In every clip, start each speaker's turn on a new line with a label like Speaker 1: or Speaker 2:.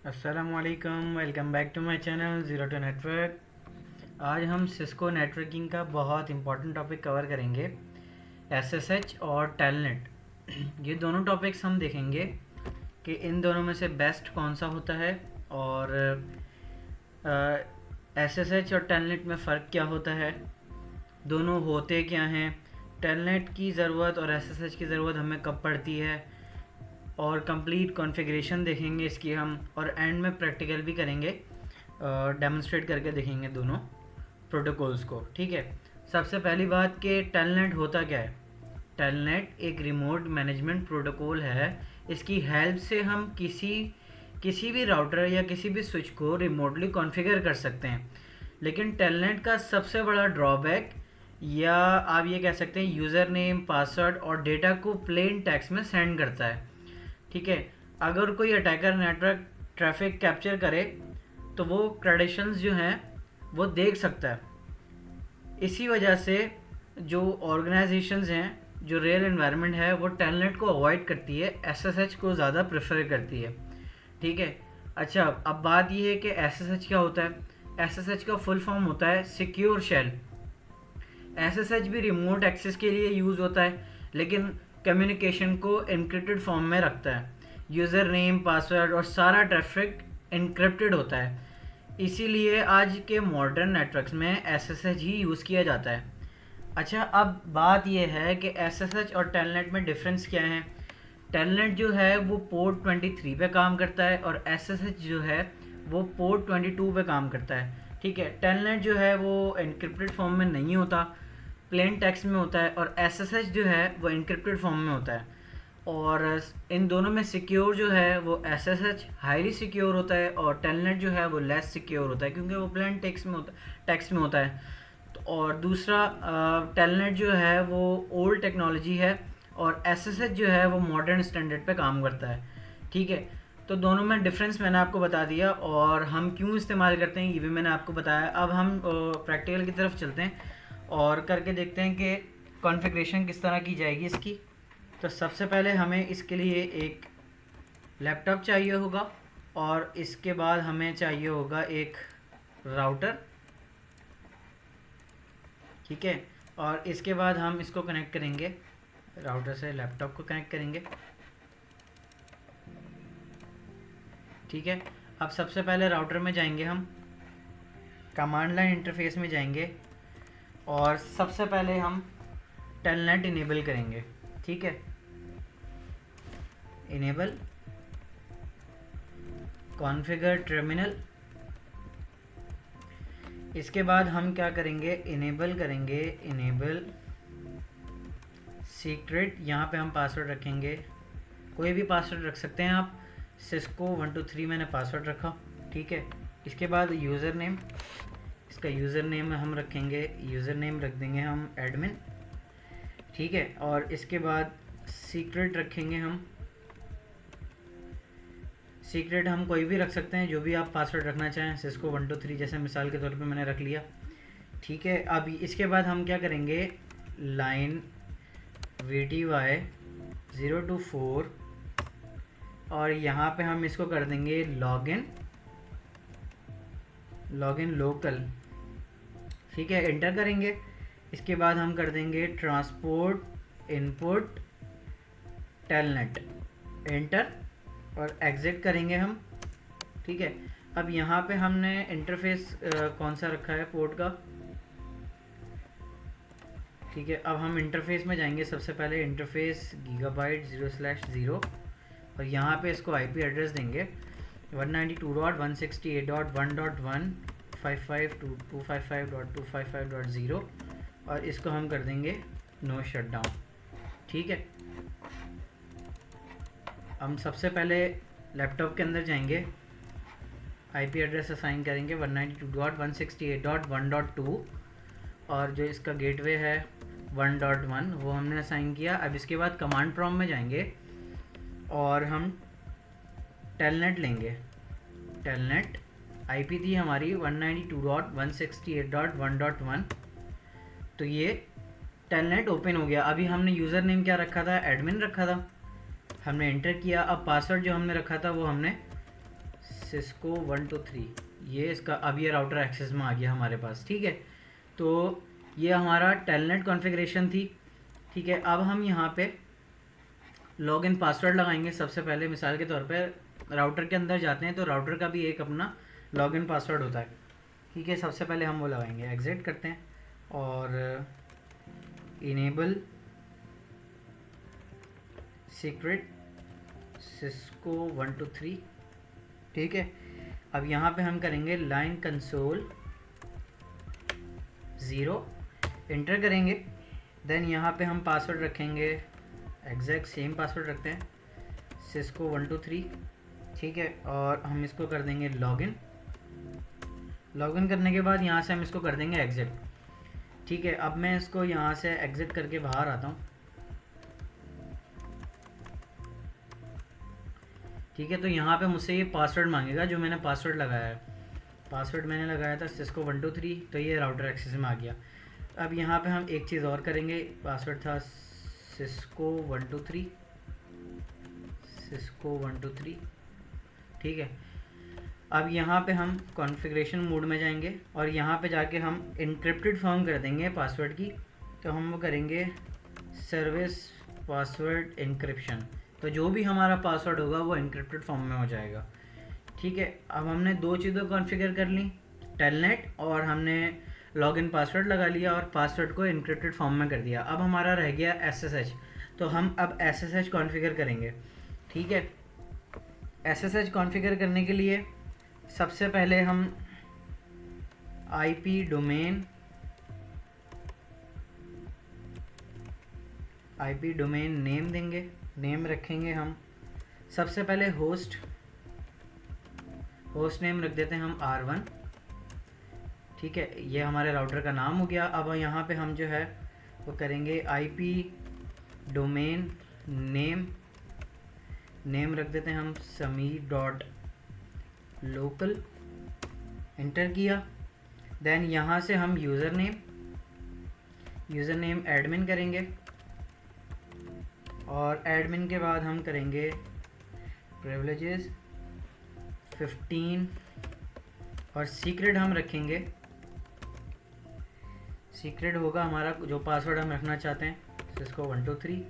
Speaker 1: अस्सलामुअलैकुम, welcome back to my channel zero to network. आज हम सिस्को नेटवर्किंग का बहुत इंपॉर्टेंट टॉपिक कवर करेंगे, एसएसएच और टेलनेट। ये दोनों टॉपिक्स हम देखेंगे कि इन दोनों में से बेस्ट कौन सा होता है और एसएसएच और टेलनेट में फ़र्क क्या होता है, दोनों होते क्या हैं, टेलनेट की ज़रूरत और एसएसएच की ज़रूरत हमें कब पड़ती है, और कंप्लीट कॉन्फ़िगरेशन देखेंगे इसकी हम, और एंड में प्रैक्टिकल भी करेंगे, डेमोन्स्ट्रेट करके देखेंगे दोनों प्रोटोकॉल्स को। ठीक है, सबसे पहली बात कि टेलनेट होता क्या है। टेलनेट एक रिमोट मैनेजमेंट प्रोटोकॉल है। इसकी हेल्प से हम किसी भी राउटर या किसी भी स्विच को रिमोटली कॉन्फ़िगर कर सकते हैं। लेकिन टेलनेट का सबसे बड़ा ड्रॉबैक, या आप ये कह सकते हैं, यूज़र नेम, पासवर्ड और डेटा को प्लेन टेक्स्ट में सेंड करता है। ठीक है, अगर कोई अटैकर नेटवर्क ट्रैफिक कैप्चर करे तो वो क्रेडेंशियल्स जो हैं वो देख सकता है। इसी वजह से जो ऑर्गेनाइजेशंस हैं, जो रियल एनवायरनमेंट है, वो टेलनेट को अवॉइड करती है, एसएसएच को ज़्यादा प्रेफर करती है। ठीक है, अच्छा, अब बात ये है कि एसएसएच क्या होता है। एसएसएच का फुल फॉर्म होता है सिक्योर शेल। एसएसएच भी रिमोट एक्सेस के लिए यूज़ होता है, लेकिन कम्युनिकेशन को एन्क्रिप्टेड फॉर्म में रखता है। यूज़र नेम, पासवर्ड और सारा ट्रैफिक एन्क्रिप्टेड होता है। इसीलिए आज के मॉडर्न नेटवर्क्स में एसएसएच ही यूज़ किया जाता है। अच्छा, अब बात यह है कि एसएसएच और टेलनेट में डिफरेंस क्या है। टेलनेट जो है वो पोर्ट 23 पे काम करता है और एसएसएच जो है वो पोर्ट 22 पे काम करता है। ठीक है, टेलनेट जो है वो एन्क्रिप्टेड फॉर्म में नहीं होता, प्लेन टेक्स्ट में होता है, और एसएसएच जो है वो एन्क्रिप्टेड फॉर्म में होता है। और इन दोनों में सिक्योर जो है वो एसएसएच हाईली सिक्योर होता है और टेलनेट जो है वो लेस सिक्योर होता है, क्योंकि वो प्लेन टेक्स्ट में होता है। तो और दूसरा, टेलनेट जो है वो ओल्ड टेक्नोलॉजी है और एसएसएच जो है वो मॉडर्न स्टैंडर्ड पे काम करता है। ठीक है, तो दोनों में डिफरेंस मैंने आपको बता दिया, और हम क्यों इस्तेमाल करते हैं ये भी मैंने आपको बताया। अब हम प्रैक्टिकल की तरफ चलते हैं और करके देखते हैं कि कॉन्फ़िगरेशन किस तरह की जाएगी इसकी। तो सबसे पहले हमें इसके लिए एक लैपटॉप चाहिए होगा, और इसके बाद हमें चाहिए होगा एक राउटर। ठीक है, और इसके बाद हम इसको कनेक्ट करेंगे, राउटर से लैपटॉप को कनेक्ट करेंगे। ठीक है, अब सबसे पहले राउटर में जाएंगे, हम कमांड लाइन इंटरफेस में जाएंगे और सबसे पहले हम टेलनेट इनेबल करेंगे। ठीक है, इनेबल कॉन्फ़िगर टर्मिनल। इसके बाद हम क्या करेंगे, इनेबल करेंगे, इनेबल सीक्रेट। यहाँ पे हम पासवर्ड रखेंगे, कोई भी पासवर्ड रख सकते हैं आप। सिस्को 123 मैंने पासवर्ड रखा। ठीक है, इसके बाद यूज़र नेम, इसका यूज़र नेम हम रखेंगे, यूज़र नेम रख देंगे हम एडमिन। ठीक है, और इसके बाद सीक्रेट रखेंगे हम। सीक्रेट हम कोई भी रख सकते हैं, जो भी आप पासवर्ड रखना चाहें, सिस्को 123 जैसे मिसाल के तौर पे मैंने रख लिया। ठीक है, अब इसके बाद हम क्या करेंगे, लाइन VTY 024, और यहाँ पे हम इसको कर देंगे लॉगिन लोकल। ठीक है, एंटर करेंगे। इसके बाद हम कर देंगे ट्रांसपोर्ट इनपुट टेलनेट, एंटर, और एग्ज़िट करेंगे हम। ठीक है, अब यहाँ पे हमने इंटरफेस कौन सा रखा है पोर्ट का। ठीक है, अब हम इंटरफेस में जाएंगे। सबसे पहले इंटरफेस गीगाबाइट 0/0, और यहाँ पे इसको आईपी एड्रेस देंगे 192.168.1.155.255.255.0, और इसको हम कर देंगे नो शटडाउन। ठीक है, हम सबसे पहले लैपटॉप के अंदर जाएंगे, आईपी एड्रेस असाइन करेंगे 192.168.1.2, और जो इसका गेटवे है 1.1 वो हमने असाइन किया। अब इसके बाद कमांड प्रॉम्प्ट में जाएंगे और हम टेलनेट लेंगे। टेलनेट आईपी थी हमारी 192.168.1.1, तो ये टेलनेट ओपन हो गया। अभी हमने यूज़र नेम क्या रखा था, एडमिन रखा था, हमने एंटर किया। अब पासवर्ड जो हमने रखा था वो हमने सिस्को 123, ये इसका अब ये राउटर एक्सेस में आ गया हमारे पास। ठीक है, तो ये हमारा टेलनेट कॉन्फ़िगरेशन थी। ठीक है, अब हम यहाँ पे लॉगिन पासवर्ड लगाएंगे। सबसे पहले मिसाल के तौर पे राउटर के अंदर जाते हैं तो राउटर का भी एक अपना लॉगिन पासवर्ड होता है। ठीक है, सबसे पहले हम वो लगाएंगे, एग्जिट करते हैं और इनेबल सीक्रेट सिस्को 123। ठीक है, अब यहाँ पे हम करेंगे लाइन कंसोल 0, इंटर करेंगे। देन यहाँ पे हम पासवर्ड रखेंगे एग्जैक्ट सेम पासवर्ड रखते हैं, सिस्को 123। ठीक है, और हम इसको कर देंगे लॉगिन। लॉगिन करने के बाद यहाँ से हम इसको कर देंगे एग्जिट। ठीक है, अब मैं इसको यहाँ से एग्जिट करके बाहर आता हूँ। ठीक है, तो यहाँ पे मुझसे ये पासवर्ड मांगेगा जो मैंने पासवर्ड लगाया है। पासवर्ड मैंने लगाया था सिस्को 123, तो ये राउटर एक्सेस में आ गया। अब यहाँ पे हम एक चीज़ और करेंगे, पासवर्ड था सिस्को 123, सिस्को 123। ठीक है, अब यहाँ पे हम कॉन्फ़िगरेशन मोड में जाएंगे और यहाँ पे जाके हम इनक्रिप्टेड फॉर्म कर देंगे पासवर्ड की। तो हम वो करेंगे सर्विस पासवर्ड इनक्रिप्शन, तो जो भी हमारा पासवर्ड होगा वो इनक्रिप्टेड फॉर्म में हो जाएगा। ठीक है, अब हमने दो चीज़ें कॉन्फ़िगर कर ली, टेलनेट और हमने लॉगिन पासवर्ड लगा लिया और पासवर्ड को इनक्रिप्टेड फॉर्म में कर दिया। अब हमारा रह गया SSH, तो हम अब SSH कॉन्फ़िगर करेंगे। ठीक है, SSH कॉन्फ़िगर करने के लिए सबसे पहले हम IP डोमेन नेम देंगे, नेम रखेंगे हम सबसे पहले होस्ट नेम रख देते हैं हम R1। ठीक है, ये हमारे राउटर का नाम हो गया। अब यहाँ पे हम जो है वो करेंगे IP डोमेन नेम रख देते हैं हम sami.local, इंटर किया। देन यहाँ से हम यूज़र नेम एडमिन करेंगे और एडमिन के बाद हम करेंगे प्रिविलेजेस 15 और सीक्रेट हम रखेंगे, सीक्रेट होगा हमारा जो पासवर्ड हम रखना चाहते हैं सिस्को 123।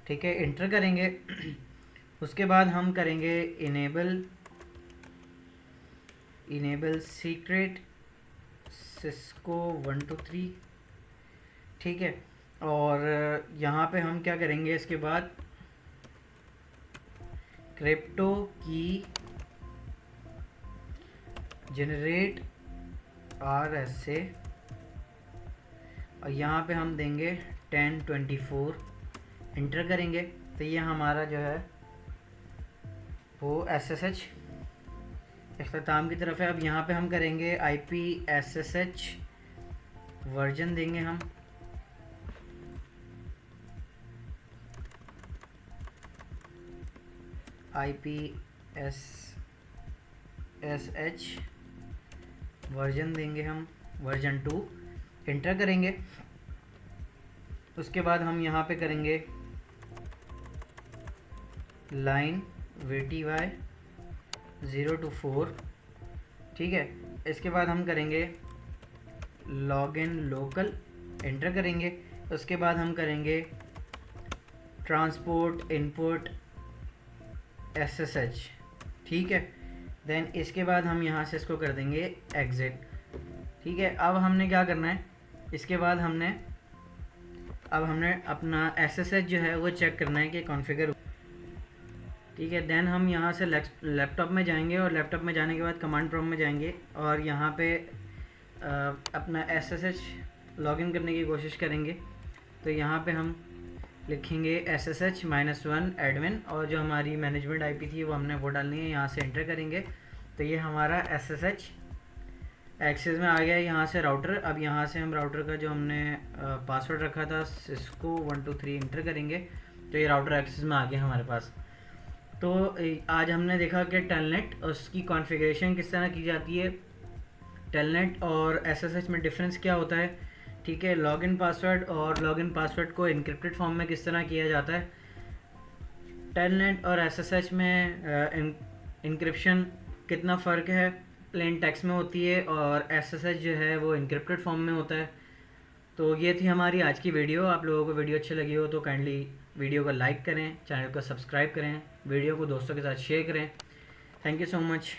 Speaker 1: ठीक है, इंटर करेंगे। उसके बाद हम करेंगे इनेबल सीक्रेट सिस्को 123। ठीक है, और यहाँ पे हम क्या करेंगे, इसके बाद क्रिप्टो की जनरेट RSA और यहाँ पे हम देंगे 1024, इंटर करेंगे। तो ये हमारा जो है वो SSH इख्तिताम की तरफ है। अब यहाँ पे हम करेंगे IP SSH वर्जन देंगे हम IP SSH वर्जन देंगे हम वर्जन 2, इंटर करेंगे। उसके बाद हम यहाँ पे करेंगे लाइन VTY 0 to 4। ठीक है, इसके बाद हम करेंगे लॉगिन लोकल, इंटर करेंगे। उसके बाद हम करेंगे ट्रांसपोर्ट इनपुट SSH। ठीक है, देन इसके बाद हम यहाँ से इसको कर देंगे एग्ज़िट। ठीक है, अब हमने क्या करना है, इसके बाद हमने अपना SSH जो है वो चेक करना है कि कॉन्फ़िगर। ठीक है, देन हम यहाँ से लैपटॉप में जाएंगे और लैपटॉप में जाने के बाद कमांड प्रॉम्प्ट में जाएंगे और यहाँ पे अपना SSH लॉगिन करने की कोशिश करेंगे। तो यहाँ पे हम लिखेंगे SSH-1 एडमिन और जो हमारी मैनेजमेंट IP थी वो हमने वो डालनी है, यहाँ से एंटर करेंगे। तो ये हमारा SSH एक्सेस में आ गया है यहाँ से राउटर। अब यहाँ से हम राउटर का जो हमने पासवर्ड रखा था सिस्को 123 इंटर करेंगे, तो ये राउटर एक्सेस में आ गया हमारे पास। तो आज हमने देखा कि टेलनेट उसकी कॉन्फ़िगरेशन किस तरह की जाती है, टेलनेट और SSH में डिफरेंस क्या होता है। ठीक है, लॉगिन पासवर्ड और लॉगिन पासवर्ड को इनक्रिप्टेड फॉर्म में किस तरह किया जाता है। टेलनेट और SSH में इनक्रिप्शन कितना फ़र्क है प्लेन टेक्स्ट में होती है और SSH जो है वो इनक्रिप्टेड फॉर्म में होता है। तो ये थी हमारी आज की वीडियो। आप लोगों को वीडियो अच्छी लगी हो तो काइंडली वीडियो को लाइक करें, चैनल को सब्सक्राइब करें, वीडियो को दोस्तों के साथ शेयर करें। Thank you so much.